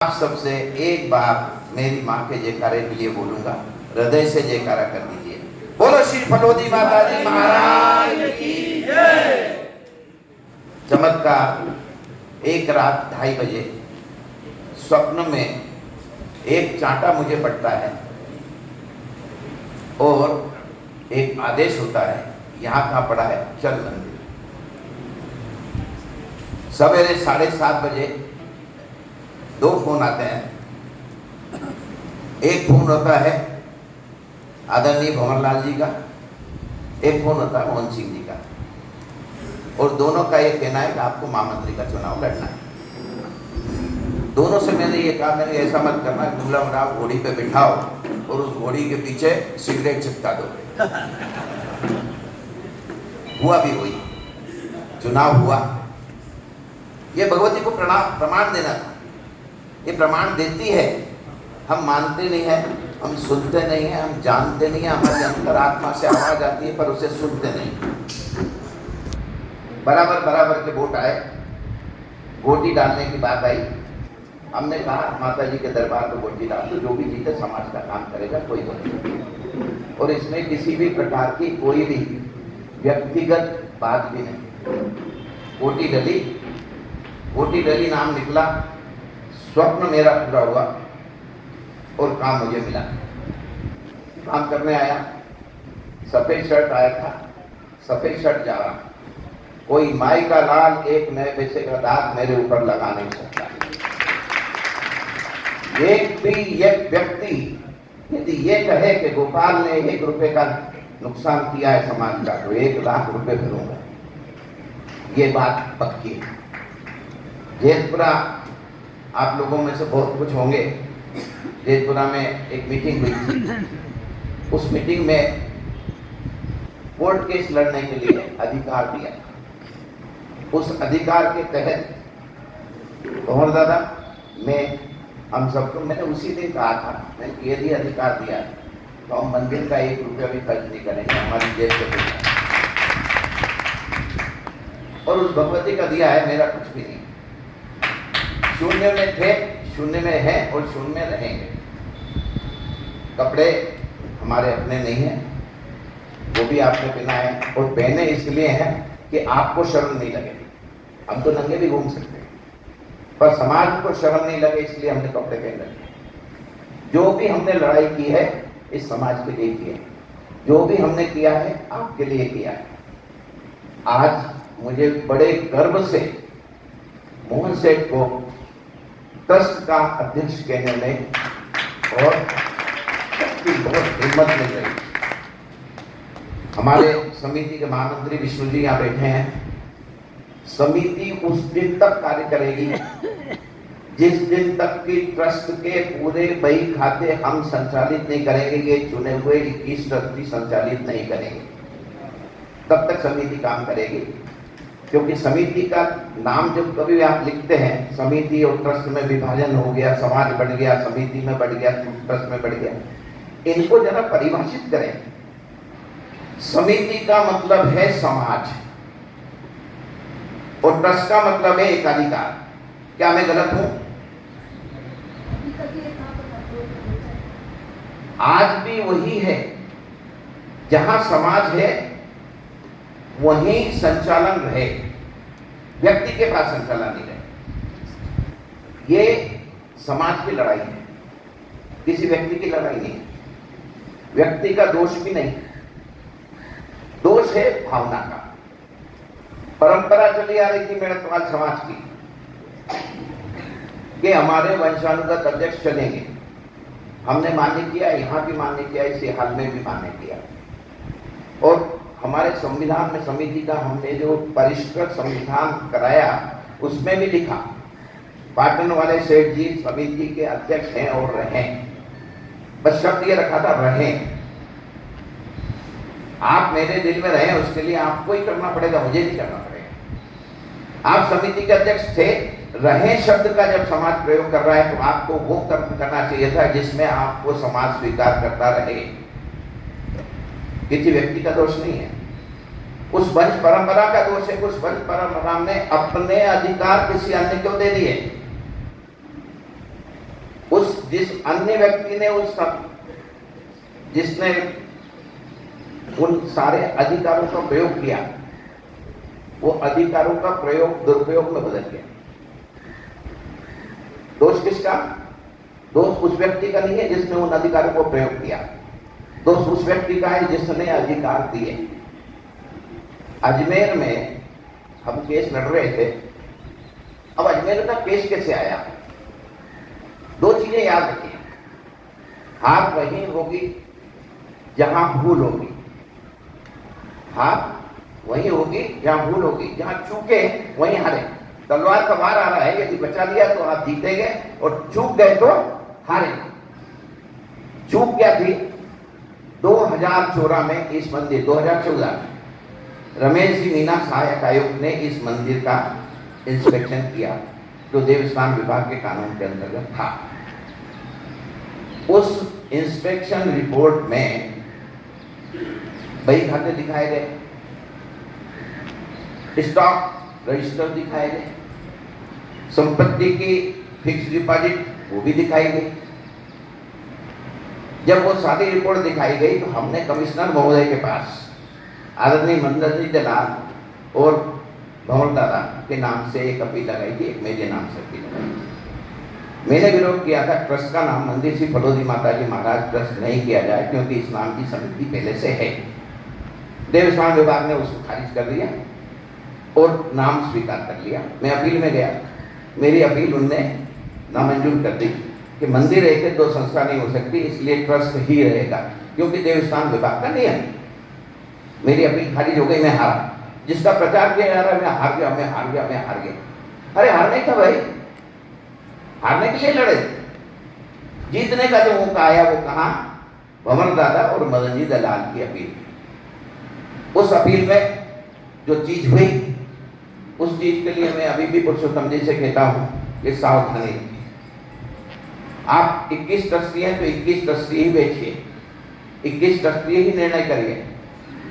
आप सबसे एक बार मेरी माँ के जयकारे के लिए बोलूंगा, हृदय से जयकारा कर दीजिए। बोलो श्री फलोदी माता जी महाराज की जय। चमत्कार, एक रात 2:30 बजे स्वप्न में एक चांटा मुझे पड़ता है और एक आदेश होता है, यहाँ कहाँ पड़ा है, चल मंदिर। सवेरे 7:30 बजे 2 फोन आते हैं। एक फोन होता है आदरणीय भंवरलाल जी का, एक फोन होता है मोहन सिंह जी का, और दोनों का ये कहना है कि आपको महामंत्री का चुनाव लड़ना है। दोनों से मैंने ये कहा, मैंने ऐसा मत करना, गुलाम राव घोड़ी पे बिठाओ और उस घोड़ी के पीछे सिगरेट चिपका दो। हुआ भी वही, चुनाव हुआ। ये भगवती को प्रमाण देना था। ये प्रमाण देती है, हम मानते नहीं है, हम सुनते नहीं है, हम जानते नहीं है, हमारी अंतरात्मा से आवाज आती है पर उसे सुनते नहीं। बराबर के वोट आए, वोटी डालने की बात आई। हमने कहा माता जी के दरबार में वोटी डाल दो, जो भी जीते समाज का काम करेगा, कोई बात नहीं। और इसमें किसी भी प्रकार की कोई भी व्यक्तिगत बात भी नहीं। वोटी डली, नाम निकला, स्वप्न मेरा पूरा हुआ और काम मुझे मिला। काम करने आया, सफेद शर्ट आया था, सफेद शर्ट जा रहा। कोई माई का लाल एक नए पैसे का दाग मेरे ऊपर लगा नहीं सकता। एक व्यक्ति यदि ये कहे कि गोपाल ने 1 रुपए का नुकसान किया है समाज का, तो 1 लाख रुपए भरूंगा, ये बात पक्की है। जैतपुरा, आप लोगों में से बहुत कुछ होंगे, जैतपुरा में एक मीटिंग हुई थी। उस मीटिंग में कोर्ट केस लड़ने के लिए अधिकार दिया। उस अधिकार के तहत भंवर दादा, हम सबको, मैंने उसी दिन कहा था, मैंने यदि अधिकार दिया तो हम मंदिर का 1 रुपया भी खर्च नहीं करेंगे, हमारी जेब से। और उस भगवती का दिया है, मेरा कुछ भी नहीं। शून्य में थे, शून्य में है और शून्य में रहेंगे। कपड़े हमारे अपने नहीं हैं, वो भी आपने पहना है, और पहने इसलिए हैं कि आपको शर्म नहीं लगे। हम तो नंगे भी घूम सकते हैं, पर समाज को शर्म नहीं लगे इसलिए हमने कपड़े पहन रखे। जो भी हमने लड़ाई की है इस समाज के लिए की है, जो भी हमने किया है आपके लिए किया है। आज मुझे बड़े गर्व से मोहन सेठ को ट्रस्ट का अध्यक्ष कहने में और सबकी बहुत हिम्मत मिल रही। हमारे समिति के महामंत्री विष्णु जी यहाँ बैठे हैं। समिति उस दिन तक कार्य करेगी जिस दिन तक कि ट्रस्ट के पूरे बही खाते हम संचालित नहीं करेंगे, ये चुने हुए 21 ट्रस्टी संचालित नहीं करेंगे, तब तक समिति काम करेगी। क्योंकि समिति का नाम जब कभी आप लिखते हैं, समिति और ट्रस्ट में विभाजन हो गया, समाज बढ़ गया, समिति में बढ़ गया, ट्रस्ट में बढ़ गया, इनको जरा परिभाषित करें। समिति का मतलब है समाज और ट्रस्ट का मतलब है एकाधिकार। क्या मैं गलत हूं? आज भी वही है, जहां समाज है वहीं संचालन रहे, व्यक्ति के पास संचालन नहीं रहे। ये समाज की लड़ाई है, किसी व्यक्ति की लड़ाई नहीं है। व्यक्ति का दोष भी नहीं, दोष है भावना का। परंपरा चली आ रही थी मेड़तवाल समाज की कि हमारे वंशानुगत अध्यक्ष चलेंगे। हमने मान्य किया, यहां भी मान्य किया, इसी हाल में भी मान्य किया। और हमारे संविधान में समिति का हमने जो परिष्कृत संविधान कराया, उसमें भी लिखा पाटन वाले सेठ जी समिति के अध्यक्ष हैं और रहें। बस शब्द ये रखा था, रहें। आप मेरे दिल में रहें, उसके लिए आपको ही करना पड़ेगा, मुझे नहीं करना पड़ेगा। आप समिति के अध्यक्ष थे, रहें शब्द का जब समाज प्रयोग कर रहा है तो आपको वो करना चाहिए था जिसमें आपको समाज स्वीकार करता रहे। किसी व्यक्ति का दोष नहीं है, उस वंश परंपरा का दोष है। उस वंश परंपरा ने अपने अधिकार किसी अन्य को दे दिए। जिस अन्य व्यक्ति ने जिसने उन सारे अधिकारों का प्रयोग किया, वो अधिकारों का प्रयोग दुरुपयोग में बदल गया। दोष किसका? दोष उस व्यक्ति का नहीं है जिसने उन अधिकारों को प्रयोग किया, दोष उस व्यक्ति का है जिसने अधिकार दिए। अजमेर में हम केस लड़ रहे थे। अब अजमेर का केस कैसे आया? दो चीजें याद रखिए, हार वहीं होगी जहां भूल होगी, हार वहीं होगी जहां भूल होगी, जहां चूके वहीं हारे। तलवार का वार आ रहा है, यदि बचा लिया तो आप जीतेंगे और चूक गए तो हारेंगे। चूक क्या थी? 2014 में इस मंदिर 2014 रमेश जी मीना सहायक आयुक्त ने इस मंदिर का इंस्पेक्शन किया जो देवस्थान विभाग के कानून के अंतर्गत था। उस इंस्पेक्शन रिपोर्ट में बही खाते दिखाए गए, स्टॉक रजिस्टर दिखाए गए, संपत्ति की फिक्स डिपॉजिट वो भी दिखाई गई। जब वो सारी रिपोर्ट दिखाई गई तो हमने कमिश्नर महोदय के पास आदरणीय मंदर जी दलाल और भंवर दादा के नाम से एक अपील लगाई थी, एक मेरे नाम से अपील लगाई थी। मैंने विरोध किया था ट्रस्ट का नाम मंदिर श्री फलोदी माता जी महाराज ट्रस्ट नहीं किया जाए, क्योंकि इस नाम की समिति पहले से है। देवस्थान विभाग ने उसको खारिज कर दिया और नाम स्वीकार कर लिया। मैं अपील में गया, मेरी अपील उनने नामंजूर कर दी कि मंदिर एक है, दो संस्था नहीं हो सकती, इसलिए ट्रस्ट ही रहेगा, क्योंकि देवस्थान विभाग का नियम। मेरी अपील खारिज हो गई, मैं हारा। जिसका प्रचार किया जा रहा है मैं हार गया, मैं हार गया, मैं हार गया। अरे हारने का भाई, हारने के लिए लड़े। जीतने का जो मौका आया वो कहा? भंवर दादा और मदन जी दलाल की अपील। उस अपील में जो चीज हुई, उस चीज के लिए मैं अभी भी पुरुषोत्तम जी से कहता हूं कि सावधानी। आप 21 ट्रस्टी हैं तो 21 ट्रस्टी ही बेचिए, 21 ट्रस्टी ही निर्णय करिए।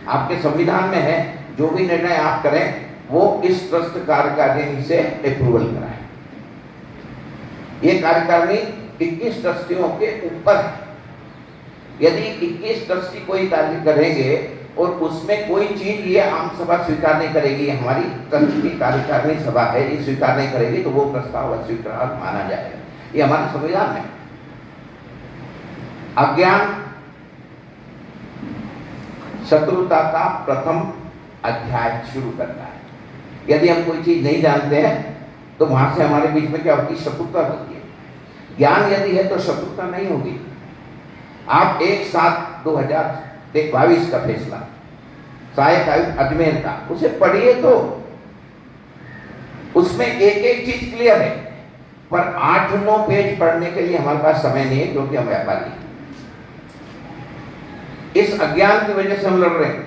आपके संविधान में है जो भी निर्णय आप करें वो इस ट्रस्ट कार्यकारिणी से अप्रूवल कराएं। ये कार्यकारिणी 21 ट्रस्टियों के ऊपर है। यदि 21 ट्रस्टी कोई कार्य करेंगे और उसमें कोई चीज ये आम सभा स्वीकार नहीं करेगी, हमारी ट्रस्ट की कार्यकारिणी सभा है, ये स्वीकार नहीं करेगी, तो वो प्रस्ताव अस्वीकार माना जाएगा। ये हमारे संविधान में। अज्ञान शत्रुता का प्रथम अध्याय शुरू करता है। यदि हम कोई चीज नहीं जानते हैं तो वहां से हमारे बीच में क्या होती है? शत्रुता होती है। ज्ञान यदि है तो शत्रुता नहीं होगी। आप 1/7/2022 का फैसला सहायक आयुक्त अजमेर का उसे पढ़िए तो उसमें एक एक चीज क्लियर है, पर 8-9 पेज पढ़ने के लिए हमारे पास समय नहीं है, क्योंकि हम व्यापारी हैं। इस अज्ञान की वजह से हम लड़ रहे हैं।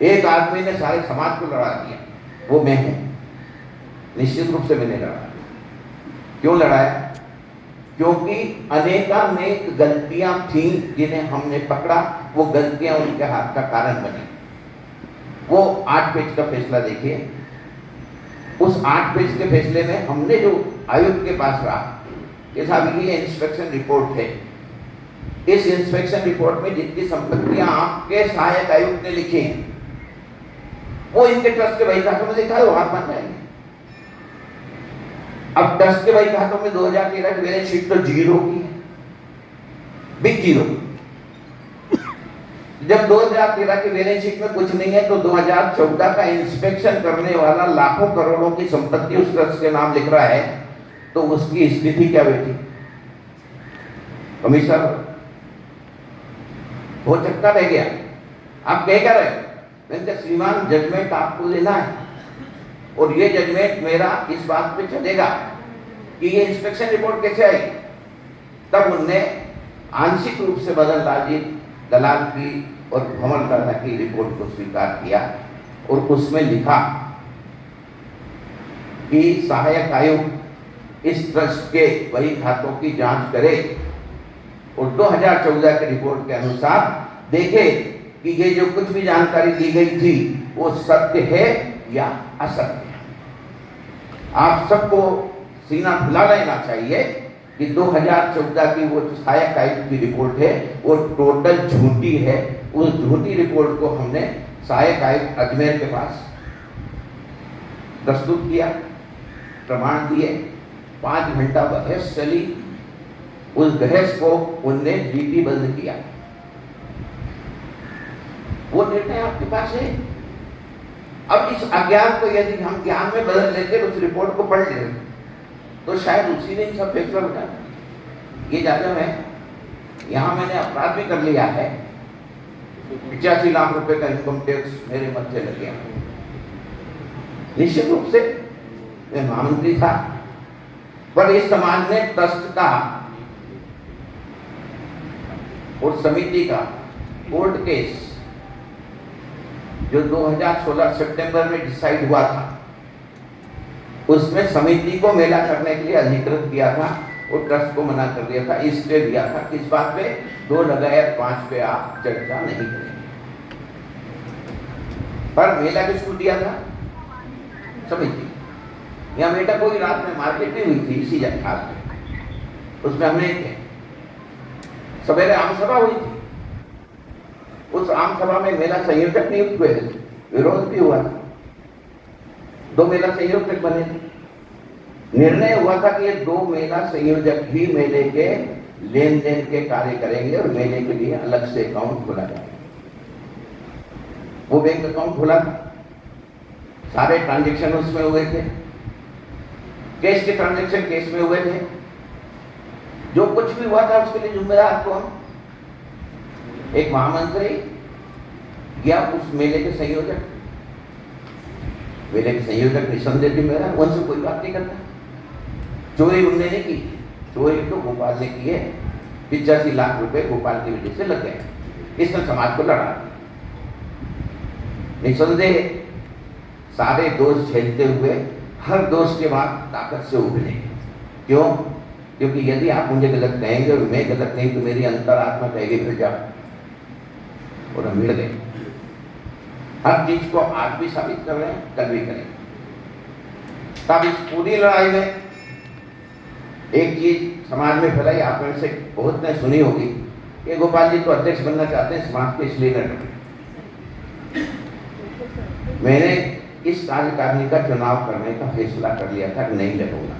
एक आदमी ने सारे समाज को लड़ा दिया, वो मैं हूं। निश्चित रूप से मैंने लड़ा। क्यों लड़ाया? क्योंकि अनेकानेक गलतियां थी जिन्हें हमने पकड़ा, वो गलतियां उनके हाथ का कारण बनी। वो 8 पेज का फैसला देखिए। उस 8 पेज के फैसले में हमने जो आयुक्त के पास रहा कि साहब ये इंस्पेक्शन रिपोर्ट है, इस इंस्पेक्शन रिपोर्ट में जितनी संपत्तियां आपके सहायक आयुक्त ने लिखी हैं वो इनके ट्रस्ट के बही खातों में लिखा है, वो हाथ मान जाएंगे। अब ट्रस्ट के बही खातों में 2013 की बैलेंस शीट तो 0 की है, बिग 0। जब 2013 की बैलेंस शीट में कुछ नहीं है तो 2014 का इंस्पेक्शन करने वाला लाखों करोड़ों की संपत्ति उस ट्रस्ट के नाम लिख रहा है, तो उसकी स्थिति क्या बेटी? कमिश्नर हो चक्का रह गया। आप कह कर रहे? मैंने कहा श्रीमान जजमेंट आपको लेना है और ये जजमेंट मेरा इस बात पे चलेगा कि ये इंस्पेक्शन रिपोर्ट कैसे आई। तब उनने आंशिक रूप से मदन लाल जी दलाल की और भंवर दादा की रिपोर्ट को स्वीकार किया और उसमें लिखा कि सहायक आयुक्त इस ट्रस्ट के बही खातों की जांच करे और 2014 के रिपोर्ट के अनुसार देखे कि ये जो कुछ भी जानकारी दी गई थी वो सत्य है या असत्य है। आप सबको सीना फुला लेना चाहिए कि 2014 की वो जो सहायक आयुक्त की रिपोर्ट है वो टोटल झूठी है। उस झूठी रिपोर्ट को हमने सहायक आयुक्त अजमेर के पास प्रस्तुत किया, प्रमाण दिए, 5 घंटा बहस चली। उस बहस को उनने लीटी बंद किया। वो निर्णय आपके पास है। अब इस अज्ञान को यदि हम ज्ञान में बदल लेते, उस रिपोर्ट को पढ़ लेते, तो शायद उसी दिन सब फैसला हो जाता। ये जादू है, यहाँ मैंने अपराध भी कर लिया है, 85 लाख रुपए का इनकम टैक्स मेरे मत्थे लग गया। निश्चित रूप से मैं महामंत्री था, पर इस समाज ने ट्रस्ट का और समिति का कोर्ट केस जो 2016 सितंबर में डिसाइड हुआ था, उसमें समिति को मेला करने के लिए अधिकृत किया था और ट्रस्ट को मना कर दिया था, स्टे दिया था। किस बात पे? 2/5 पे आप चर्चा नहीं करेंगे। पर मेला किसको दिया था? समिति। यहाँ बेटा कोई रात में मार्केट भी हुई थी इसी जगह पे, उसमें हमने सवेरे आम सभा हुई थी। उस आम सभा में मेला संयोजक नियुक्त हुए थे, विरोध भी हुआ था, 2 मेला संयोजक बने थे। निर्णय हुआ था कि ये 2 मेला संयोजक ही मेले के लेन देन के कार्य करेंगे और मेले के लिए अलग से अकाउंट खोला जाएगा। वो बैंक अकाउंट खोला था, सारे ट्रांजैक्शन उसमें हुए थे, कैश के ट्रांजैक्शन केस में हुए थे। जो कुछ भी हुआ था उसके लिए जिम्मेदार कौन? एक महामंत्री या उस मेले के संयोजक? मेले के संयोजक निसंदेह जिम्मेदार, उनसे कोई बात नहीं करता। चोरी उनने नहीं की, चोरी तो गोपाल ने की है। 85 लाख रुपए गोपाल की वजह से लग गए, इसने समाज को लड़ा। निसंदेह सारे दोष झेलते हुए हर दोष के बाद ताकत से उभरे। क्यों? क्योंकि यदि आप मुझे गलत कहेंगे और मैं गलत नहीं तो मेरी अंतरात्मा कहेगी फिर जाओ, और हम मिल गए। हर चीज को आज भी साबित कर रहे हैं, कल भी करेंगे। तब इस पूरी लड़ाई में एक चीज समाज में फैलाई, आपने से बहुत ने सुनी होगी कि गोपाल जी तो अध्यक्ष बनना चाहते हैं समाज के, इसलिए न लड़े। मैंने इस कार्यकारिणी का चुनाव करने का फैसला कर लिया था कि नहीं लड़ूंगा।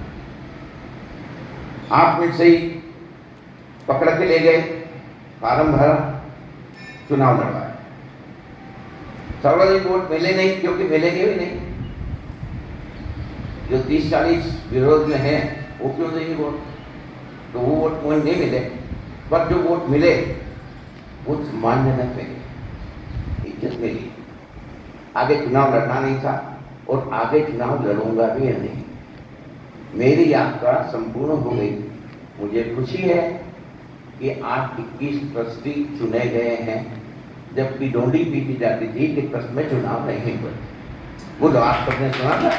आप में से ही पकड़ के ले गए, फार्म भरा, चुनाव लड़वाया। सर्वाधिक वोट मिले नहीं, क्योंकि मिलेंगे भी नहीं। जो 30-40 विरोध में है वो क्यों देंगे वोट? तो वो वोट कोई नहीं मिले, पर जो वोट मिले वो सम्मानजनक मिले, इज्जत मिली। आगे चुनाव लड़ना नहीं था और आगे चुनाव लड़ूंगा भी नहीं। मेरी यात्रा संपूर्ण हो गई। मुझे खुशी है कि आज 21 ट्रस्टी चुने गए हैं, जबकि डोंडी पीटी जाती थी कि ट्रस्ट में चुनाव नहीं हुए। वो तो आप सबने सुना था,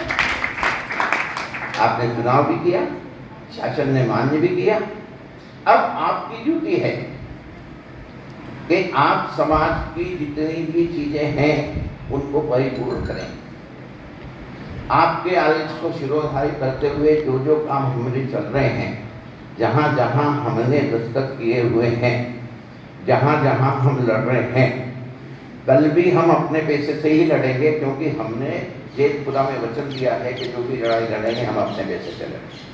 आपने चुनाव भी किया, शासन ने मान्य भी किया। अब आपकी ड्यूटी है कि आप समाज की जितनी भी चीजें हैं उनको परिपूर्ण करें। आपके आदेश को शिरोधार्य करते हुए जो जो काम हमारे चल रहे हैं, जहाँ जहाँ हमने दस्तखत किए हुए हैं, जहाँ जहाँ हम लड़ रहे हैं, कल भी हम अपने पैसे से ही लड़ेंगे, क्योंकि हमने जेतपुरा में वचन दिया है कि जो भी लड़ाई लड़ेंगे हम अपने पैसे से लड़ेंगे।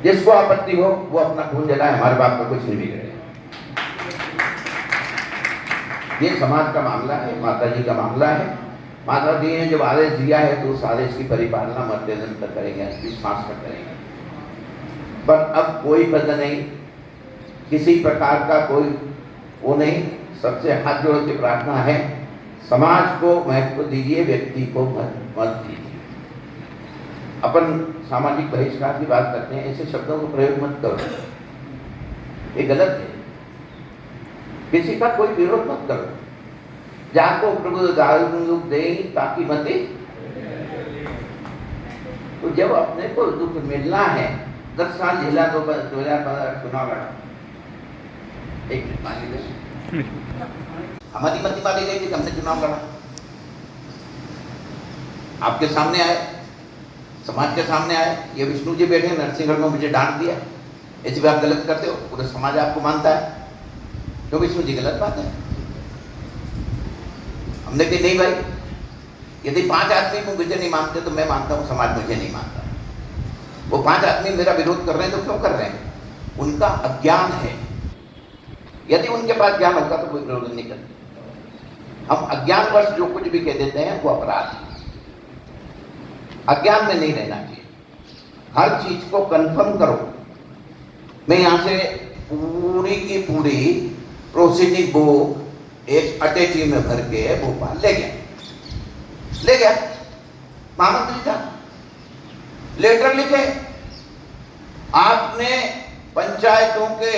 जिसको आपत्ति हो वो अपना खून जलाए, हमारे बाप का कुछ नहीं बिगड़ेगा। ये समाज का मामला है, माता जी का मामला है। माता जी ने जब आदेश दिया है तो उस आदेश की परिपालना मध्यदन तक करेंगे, विश्वास कर करेंगे। पर अब कोई पद नहीं, किसी प्रकार का कोई वो नहीं। सबसे हाथ जोड़ के प्रार्थना है, समाज को महत्व दीजिए, व्यक्ति को मत दीजिए। अपन सामाजिक बहिष्कार की बात करते हैं, ऐसे शब्दों को प्रयोग मत करो, ये गलत है। किसी का कोई विरोध मत करो। जाको प्रभु दारुक दे ताकि मते, तो जब अपने को दुख मिलना है, 10 साल झेला, 2015 चुनाव लड़ा, एक मिनट मान लीजिए, हमारी मत मारी गई थी, हमने चुनाव लड़ा, आपके सामने आए, समाज के सामने आए, ये विष्णु जी बैठे नरसिंहगढ़ में मुझे डांट दिया, ऐसी बात गलत करते हो, पूरा समाज आपको मानता है, क्यों विष्णु जी गलत बात है। हमने कहा नहीं भाई, यदि 5 आदमी मुझे नहीं मानते तो मैं मानता हूं समाज मुझे नहीं मानता। वो 5 आदमी मेरा विरोध कर रहे हैं तो क्यों कर रहे हैं? उनका अज्ञान है। यदि उनके पास ज्ञान होगा तो कोई विरोध नहीं करते। हम अज्ञानवश जो कुछ भी कह देते हैं वो अपराध है। अज्ञान में नहीं रहना चाहिए, हर चीज को कंफर्म करो। मैं यहां से पूरी की पूरी प्रोसीडिंग बुक एक अटैची में भर के भोपाल ले गया महामंत्री था, लेटर लिखे, आपने पंचायतों के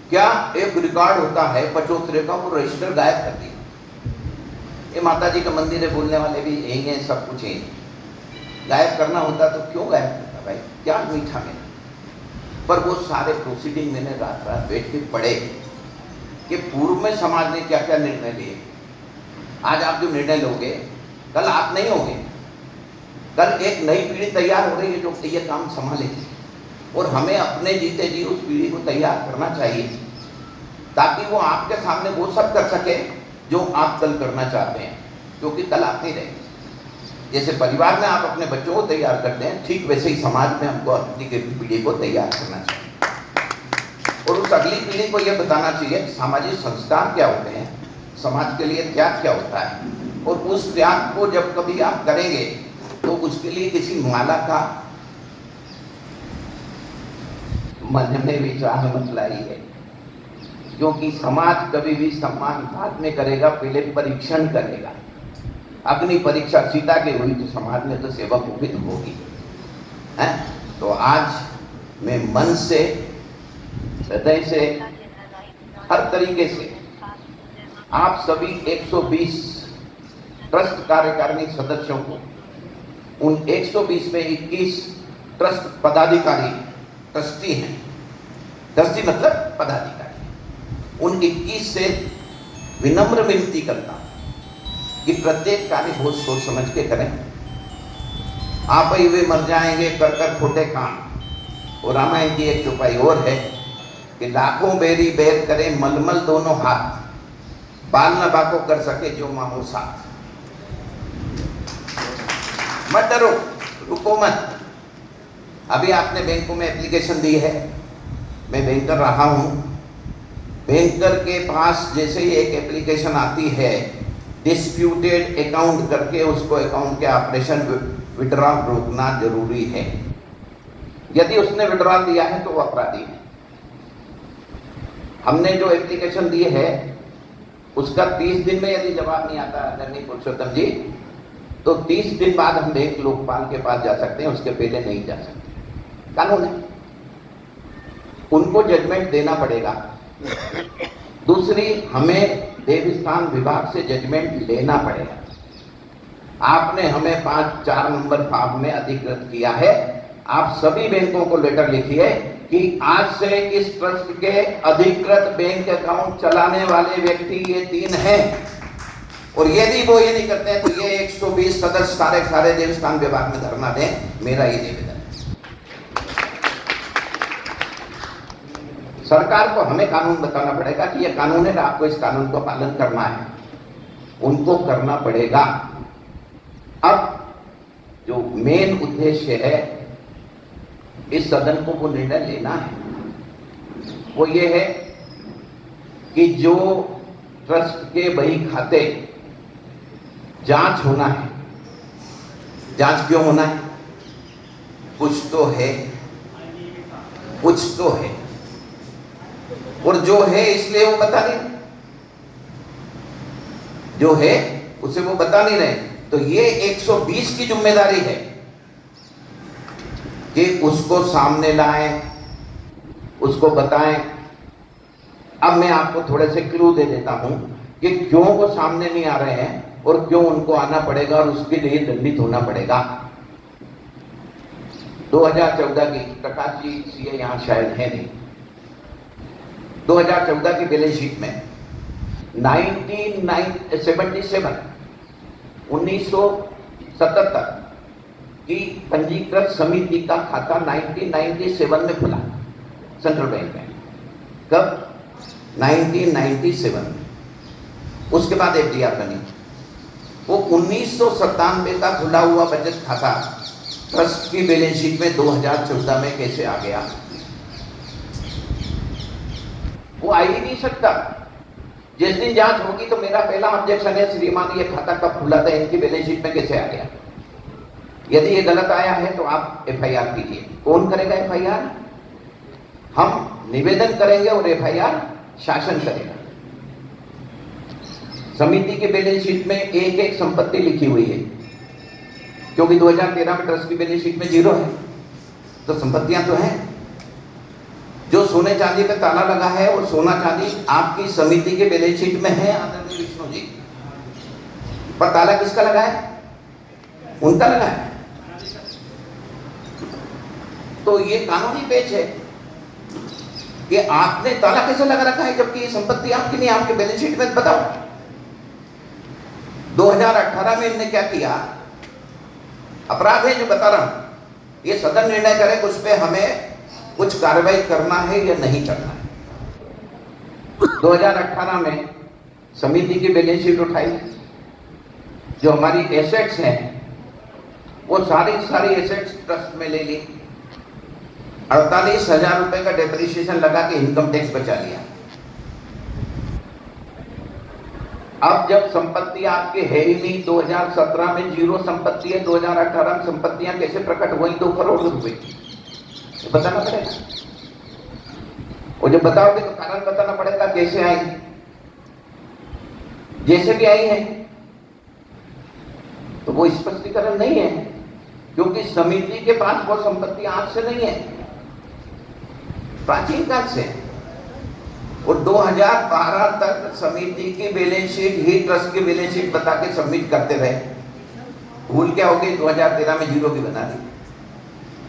क्या एक रिकॉर्ड होता है 75 का, वो रजिस्टर गायब कर दिया। ये माता जी का मंदिर है, बोलने वाले भी यही हैं, सब कुछ यही। गायब करना होता तो क्यों गायब करता भाई, क्या मीठा में। पर वो सारे प्रोसीडिंग मैंने रात रात बैठ के पढ़े कि पूर्व में समाज ने क्या क्या निर्णय लिए। आज आप जो निर्णय लोगे कल आप नहीं होगे, कल एक नई पीढ़ी तैयार हो रही है जो ये काम संभालेगी, और हमें अपने जीते जी उस पीढ़ी को तैयार करना चाहिए ताकि वो आपके सामने वो सब कर सके जो आप कल करना चाहते हैं, क्योंकि कल आप नहीं रहेंगे। जैसे परिवार में आप अपने बच्चों को तैयार करते हैं, ठीक वैसे ही समाज में हमको अपनी पीढ़ी को तैयार करना चाहिए, और उस अगली पीढ़ी को यह बताना चाहिए सामाजिक संस्कार क्या होते हैं, समाज के लिए त्याग क्या होता है, और उस त्याग को जब कभी आप करेंगे तो उसके लिए किसी माला का मन में विचार मत लाइए, क्योंकि समाज कभी भी सम्मान बाद में करेगा, पहले परीक्षण करेगा। अग्नि परीक्षा सीता की हुई तो समाज में तो सेवा कुपित होगी है। तो आज मैं मन से, हृदय से, हर तरीके से आप सभी 120 ट्रस्ट कार्यकारिणी सदस्यों को, उन 120 में 21 ट्रस्ट पदाधिकारी ट्रस्टी हैं, ट्रस्टी मतलब पदाधिकारी, उन 21 से विनम्र विनती करता हूं कि प्रत्येक कार्य बहुत सोच समझ के करें। आप ही वे मर जाएंगे कर कर खोटे काम। और रामायण की एक चौपाई और है कि लाखों बेरी बैर करे मलमल दोनों हाथ, बाल न बाको कर सके जो मामो साथ। मत डरो, रुको मत। अभी आपने बैंकों में एप्लीकेशन दी है, मैं बैंकर रहा हूं, बैंकर के पास जैसे ही एक एप्लीकेशन आती है डिस्प्यूटेड अकाउंट करके, उसको अकाउंट के ऑपरेशन विड्रॉल रोकना जरूरी है। यदि उसने विड्रॉल दिया है तो वो अपराधी है। हमने जो एप्लीकेशन दी है उसका 30 दिन में यदि जवाब नहीं आता आदरणीय पुरुषोत्तम जी, तो 30 दिन बाद हम बैंक लोकपाल के पास जा सकते हैं, उसके पहले नहीं जा सकते। कानून है, उनको जजमेंट देना पड़ेगा। दूसरी, हमें देवस्थान विभाग से जजमेंट लेना पड़ेगा। आपने हमें 4 नंबर फार्म में अधिकृत किया है। आप सभी बैंकों को लेटर लिखिए कि आज से इस ट्रस्ट के अधिकृत बैंक अकाउंट चलाने वाले व्यक्ति ये 3 हैं, और यदि वो ये नहीं करते हैं तो ये 120 सदस्य सारे देवस्थान विभाग में धरना दें। मेरा ये निवेदन है। सरकार को हमें कानून बताना पड़ेगा कि ये कानून है, आपको इस कानून को पालन करना है, उनको करना पड़ेगा। अब जो मेन उद्देश्य है इस सदन को वो निर्णय लेना है, वो ये है कि जो ट्रस्ट के बही खाते जांच होना है। जांच क्यों होना है? कुछ तो है, कुछ तो है, और जो है इसलिए वो बता नहीं, जो है उसे वो बता नहीं रहे। तो ये 120 की जिम्मेदारी है कि उसको सामने लाएं, उसको बताएं। अब मैं आपको थोड़े से क्लू दे देता हूं कि क्यों वो सामने नहीं आ रहे हैं और क्यों उनको आना पड़ेगा और उसके लिए दंडित होना पड़ेगा। 2014 की, प्रकाश जी सीए यहां शायद है नहीं, 2014 की बैलेंस शीट में 1977 1977 कि पंजीकृत समिति का खाता 1997 में खुला सेंट्रल बैंक में। कब? 1997 में। उसके बाद एफडीआर बनी। वो 1997 का खुला हुआ बचत खाता ट्रस्ट की बैलेंस शीट में 2014 में कैसे आ गया? वो आ ही नहीं सकता। जिस दिन जांच होगी तो मेरा पहला ऑब्जेक्शन है, श्रीमान ये खाता कब खुला था, इनकी बैलेंस शीट में कैसे आ गया? यदि ये गलत आया है तो आप एफआईआर कीजिए। कौन करेगा एफआईआर? हम निवेदन करेंगे और एफआईआर शासन करेगा। समिति के बैलेंस शीट में एक एक संपत्ति लिखी हुई है, क्योंकि 2013 में ट्रस्ट की बैलेंस शीट में 0 है, तो संपत्तियां तो हैं। जो सोने चांदी पे ताला लगा है और सोना चांदी आपकी समिति के बैलेंस शीट में है आदरणीय विष्णु जी, पर ताला किसका लगा है? उनका लगा है। तो ये कानूनी पेच है कि आपने ताला कैसे लगा रखा है जबकि ये संपत्ति आपकी नहीं, आपके बैलेंस शीट में बताओ। 2018 में इन्होंने क्या किया? अपराध है जो बता रहा हूं, ये सदन निर्णय करे उस पे हमें कुछ कार्रवाई करना है या नहीं करना है। 2018 में समिति की बैलेंस शीट उठाई, जो हमारी एसेट्स हैं वो सारी एसेट्स ट्रस्ट में ले ली, 48,000 रुपए का डेप्रिसिएशन लगा के इनकम टैक्स बचा लिया। अब जब संपत्ति आपके है ही नहीं, 2017 में 0 संपत्ति है, 2018 में संपत्तियां कैसे प्रकट हुई? 2 करोड़ रुपए बताना पड़ेगा। और जब बताओगे तो कारण बताना पड़ेगा कैसे आई। जैसे भी आई है तो वो स्पष्टीकरण नहीं है, क्योंकि समिति के पास वो संपत्ति आज से नहीं है, प्राचीन काल से। और 2012 तक समिति की बैलेंस शीट ही ट्रस्ट की बैलेंस शीट बता के सबमिट करते रहे। भूल क्या हो गई? 2013 में 0 भी बना दी।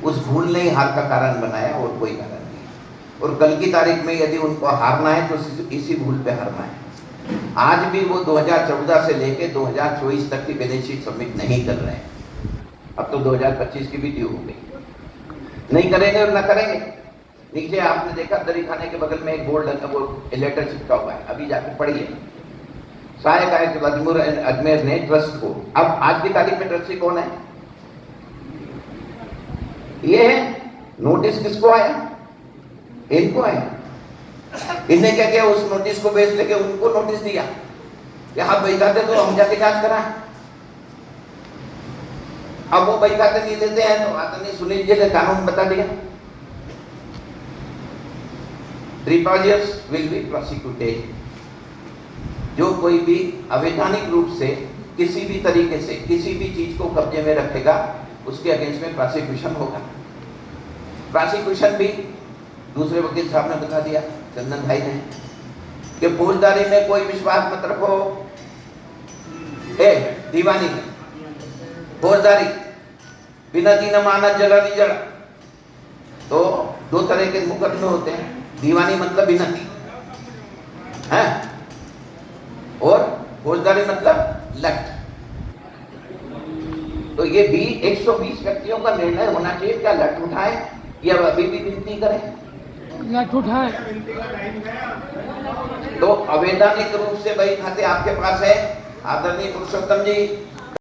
उस भूल ने ही हार का कारण बनाया और कोई कारण नहीं। और कल की तारीख में यदि उनको हारना है तो इसी भूल पे हारना है। आज भी वो 2014 से लेके 2024 तक की बैलेंस शीट सबमिट नहीं कर रहे हैं। अब तो 2025 की भी ड्यू हो गई। नहीं करेंगे और ना करेंगे। नीचे आपने देखा दरी खाने के बगल में एक बोर्ड लगा, वो लेटर चिपका हुआ है, अभी जाके पढ़िए। सहायक आयुक्त अजमेर ने ट्रस्ट को, अब आज की तारीख में ट्रस्टी कौन है? ये है। नोटिस किसको आया? इनको आया। इन्हें क्या किया? उस नोटिस को बेच लेके उनको नोटिस दिया कि आप बही खाते तो हम जाके जांच कराएं। अब वो बही खाते नहीं देते हैं तो आदरणीय सुनील जी ने कानून बता दिया, ट्रिपाजियर्स विल बी प्रोसिक्यूटेड। जो कोई भी अवैधानिक रूप से किसी भी तरीके से किसी भी चीज को कब्जे में रखेगा उसके अगेंस्ट में प्रोसिक्यूशन होगा। प्रोसिक्यूशन भी दूसरे वकील साहब ने बता दिया, चंदन भाई ने, कि फौजदारी में कोई विश्वास मत रखो। दीवानी में फौजदारी बिना दीन अमानत जला नहीं जला। तो 2 तरह के मुकदमे होते हैं, दीवानी मतलब बिना दी है, और फौजदारी मतलब लट। तो ये भी 120 व्यक्तियों का निर्णय होना चाहिए, क्या लट उठाए या अभी भी विनती करें? लट उठाए। तो अवैधानिक रूप से बही खाते आपके पास है आदरणीय पुरुषोत्तम जी,